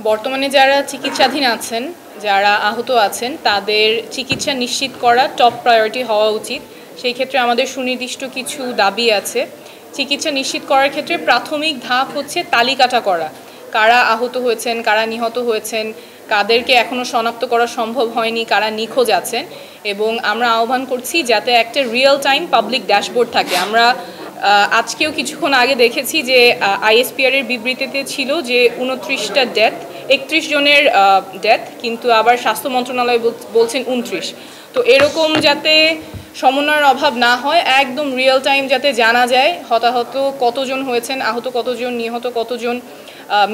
বর্তমানে যারা চিকিৎসাধীন আছেন, যারা আহত আছেন, তাদের চিকিৎসা নিশ্চিত করা টপ প্রায়োরিটি হওয়া উচিত। সেই ক্ষেত্রে আমাদের সুনির্দিষ্ট কিছু দাবি আছে। চিকিৎসা নিশ্চিত করার ক্ষেত্রে প্রাথমিক ধাপ হচ্ছে তালিকাটা করা, কারা আহত হয়েছেন, কারা নিহত হয়েছেন, কাদেরকে এখনও শনাক্ত করা সম্ভব হয়নি, কারা নিখোঁজ আছেন। এবং আমরা আহ্বান করছি যাতে একটা রিয়েল টাইম পাবলিক ড্যাশবোর্ড থাকে। আমরা আজকেও কিছুক্ষণ আগে দেখেছি যে আইএসপিআর এর বিবৃতিতে ছিল যে 29টা ডেথ, 31 জনের ডেথ, কিন্তু আবার স্বাস্থ্য মন্ত্রণালয় বলছেন 29। তো এরকম যাতে সমন্বয়ের অভাব না হয়, একদম রিয়েল টাইম যাতে জানা যায় হতাহত কতজন হয়েছেন, আহত কতজন, নিহত কতজন,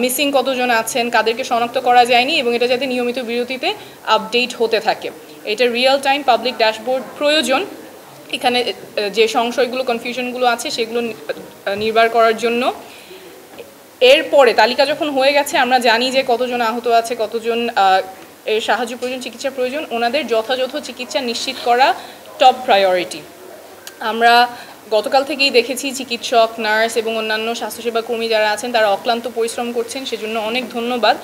মিসিং কতজন আছেন, কাদেরকে শনাক্ত করা যায়নি, এবং এটা যাতে নিয়মিত বিরতিতে আপডেট হতে থাকে। এটা রিয়েল টাইম পাবলিক ড্যাশবোর্ড প্রয়োজন। এখানে যে সংশয়গুলো, কনফিউশনগুলো আছে সেগুলো নির্বার করার জন্য। এরপরে তালিকা যখন হয়ে গেছে, আমরা জানি যে কতজন আহত আছে, কতজন এর সাহায্য প্রয়োজন, চিকিৎসা প্রয়োজন, ওনাদের যথাযথ চিকিৎসা নিশ্চিত করা টপ প্রায়োরিটি। আমরা গতকাল থেকেই দেখেছি চিকিৎসক, নার্স এবং অন্যান্য স্বাস্থ্যসেবা কর্মী যারা আছেন তারা অক্লান্ত পরিশ্রম করছেন, সেজন্য অনেক ধন্যবাদ।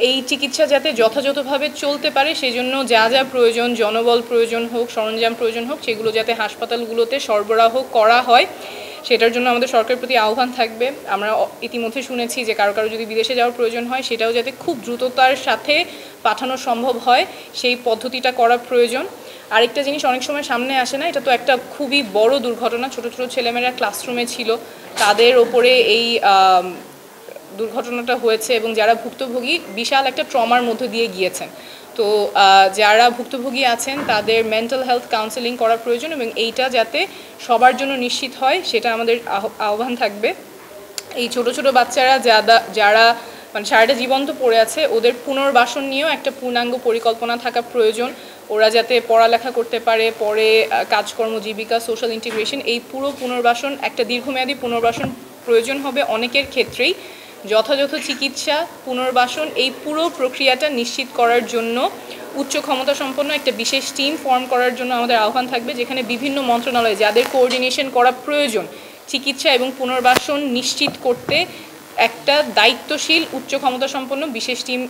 এই চিকিৎসা যাতে যথাযথভাবে চলতে পারে সেজন্য যা যা প্রয়োজন, জনবল প্রয়োজন হোক, সরঞ্জাম প্রয়োজন হোক, সেগুলো যাতে হাসপাতালগুলোতে সরবরাহ করা হয়, সেটার জন্য আমাদের সরকারের প্রতি আহ্বান থাকবে। আমরা ইতিমধ্যে শুনেছি যে কারো কারো যদি বিদেশে যাওয়ার প্রয়োজন হয়, সেটাও যাতে খুব দ্রুততার সাথে পাঠানো সম্ভব হয়, সেই পদ্ধতিটা করা প্রয়োজন। আরেকটা জিনিস অনেক সময় সামনে আসে না, এটা তো একটা খুবই বড় দুর্ঘটনা। ছোট ছোট ছেলেমেয়েরা ক্লাসরুমে ছিল, তাদের ওপরে এই দুর্ঘটনাটা হয়েছে, এবং যারা ভুক্তভোগী বিশাল একটা ট্রমার মধ্যে দিয়ে গিয়েছেন। তো যারা ভুক্তভোগী আছেন তাদের মেন্টাল হেলথ কাউন্সেলিং করা প্রয়োজন, এবং এইটা যাতে সবার জন্য নিশ্চিত হয় সেটা আমাদের আহ্বান থাকবে। এই ছোট ছোট বাচ্চারা যারা মানে সারাটা জীবন তো পড়ে আছে, ওদের পুনর্বাসন নিয়েও একটা পূর্ণাঙ্গ পরিকল্পনা থাকা প্রয়োজন। ওরা যাতে পড়ালেখা করতে পারে, পরে কাজকর্ম, জীবিকা, সোশ্যাল ইন্টিগ্রেশন, এই পুরো পুনর্বাসন, একটা দীর্ঘমেয়াদী পুনর্বাসন প্রয়োজন হবে অনেকের ক্ষেত্রেই। যথাযথ চিকিৎসা, পুনর্বাসন, এই পুরো প্রক্রিয়াটা নিশ্চিত করার জন্য উচ্চ ক্ষমতা সম্পন্ন একটা বিশেষ টিম ফর্ম করার জন্য আমাদের আহ্বান থাকবে, যেখানে বিভিন্ন মন্ত্রণালয় যাদের কোঅর্ডিনেশন করা প্রয়োজন চিকিৎসা এবং পুনর্বাসন নিশ্চিত করতে, একটা দায়িত্বশীল উচ্চ ক্ষমতা সম্পন্ন বিশেষ টিম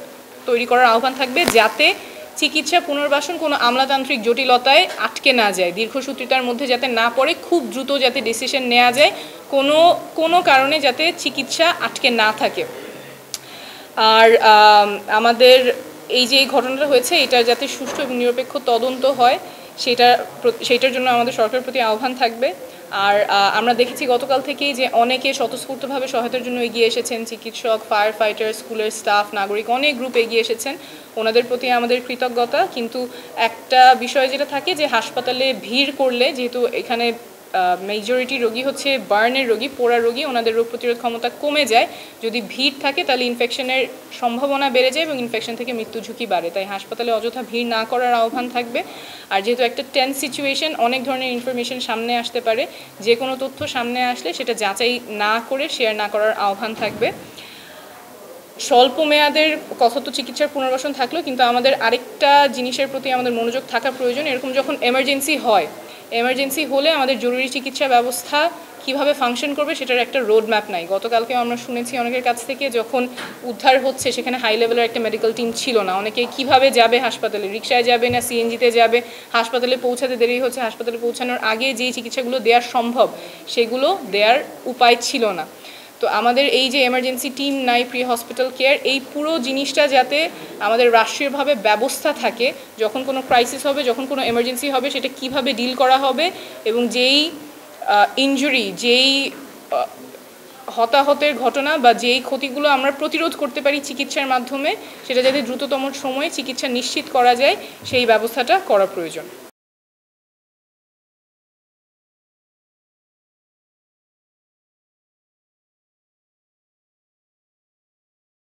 তৈরি করার আহ্বান থাকবে, যাতে চিকিৎসা পুনর্বাসন কোনো আমলাতান্ত্রিক জটিলতায় আটকে না যায়, দীর্ঘসূত্রিতার মধ্যে যাতে না পড়ে, খুব দ্রুত যাতে ডিসিশন নেওয়া যায়, কোনো কারণে যাতে চিকিৎসা আটকে না থাকে। আর আমাদের এই যে ঘটনাটা হয়েছে, এটা যাতে সুষ্ঠু এবং নিরপেক্ষ তদন্ত হয়, সেটার জন্য আমাদের সরকারের প্রতি আহ্বান থাকবে। আর আমরা দেখেছি গতকাল থেকেই যে অনেকে স্বতঃস্ফূর্তভাবে সহায়তার জন্য এগিয়ে এসেছেন, চিকিৎসক, ফায়ার ফাইটার, স্কুলের স্টাফ, নাগরিক, অনেক গ্রুপ এগিয়ে এসেছেন, ওনাদের প্রতি আমাদের কৃতজ্ঞতা। কিন্তু একটা বিষয় যেটা থাকে যে হাসপাতালে ভিড় করলে, যেহেতু এখানে মেজরিটি রোগী হচ্ছে বার্নের রোগী, পোড়া রোগী, ওনাদের রোগ প্রতিরোধ ক্ষমতা কমে যায়। যদি ভিড় থাকে তাহলে ইনফেকশনের সম্ভাবনা বেড়ে যায় এবং ইনফেকশন থেকে মৃত্যু ঝুঁকি বাড়ে। তাই হাসপাতালে অযথা ভিড় না করার আহ্বান থাকবে। আর যেহেতু একটা টেন্স সিচুয়েশন, অনেক ধরনের ইনফরমেশন সামনে আসতে পারে, যে কোনো তথ্য সামনে আসলে সেটা যাচাই না করে শেয়ার না করার আহ্বান থাকবে। স্বল্প মেয়াদের কথা তো চিকিৎসার পুনর্বাসন থাকলেও, কিন্তু আমাদের আরেকটা জিনিসের প্রতি আমাদের মনোযোগ থাকা প্রয়োজন। এরকম যখন এমার্জেন্সি হয়, এমার্জেন্সি হলে আমাদের জরুরি চিকিৎসা ব্যবস্থা কিভাবে ফাংশন করবে সেটার একটা রোড ম্যাপ নাই। গতকালকেও আমরা শুনেছি অনেকের কাছ থেকে, যখন উদ্ধার হচ্ছে সেখানে হাই লেভেলের একটা মেডিকেল টিম ছিল না। অনেকে কিভাবে যাবে হাসপাতালে, রিক্সায় যাবে না সিএনজিতে যাবে, হাসপাতালে পৌঁছাতে দেরি হচ্ছে, হাসপাতালে পৌঁছানোর আগে যেই চিকিৎসাগুলো দেওয়ার সম্ভব সেগুলো দেওয়ার উপায় ছিল না। তো আমাদের এই যে এমার্জেন্সি টিম নাই, প্রি হসপিটাল কেয়ার, এই পুরো জিনিসটা যাতে আমাদের রাষ্ট্রীয়ভাবে ব্যবস্থা থাকে, যখন কোনো ক্রাইসিস হবে, যখন কোনো এমার্জেন্সি হবে, সেটা কিভাবে ডিল করা হবে, এবং যেই ইনজুরি, যেই হতাহতের ঘটনা বা যেই ক্ষতিগুলো আমরা প্রতিরোধ করতে পারি চিকিৎসার মাধ্যমে, সেটা যাতে দ্রুততম সময়ে চিকিৎসা নিশ্চিত করা যায়, সেই ব্যবস্থাটা করা প্রয়োজন।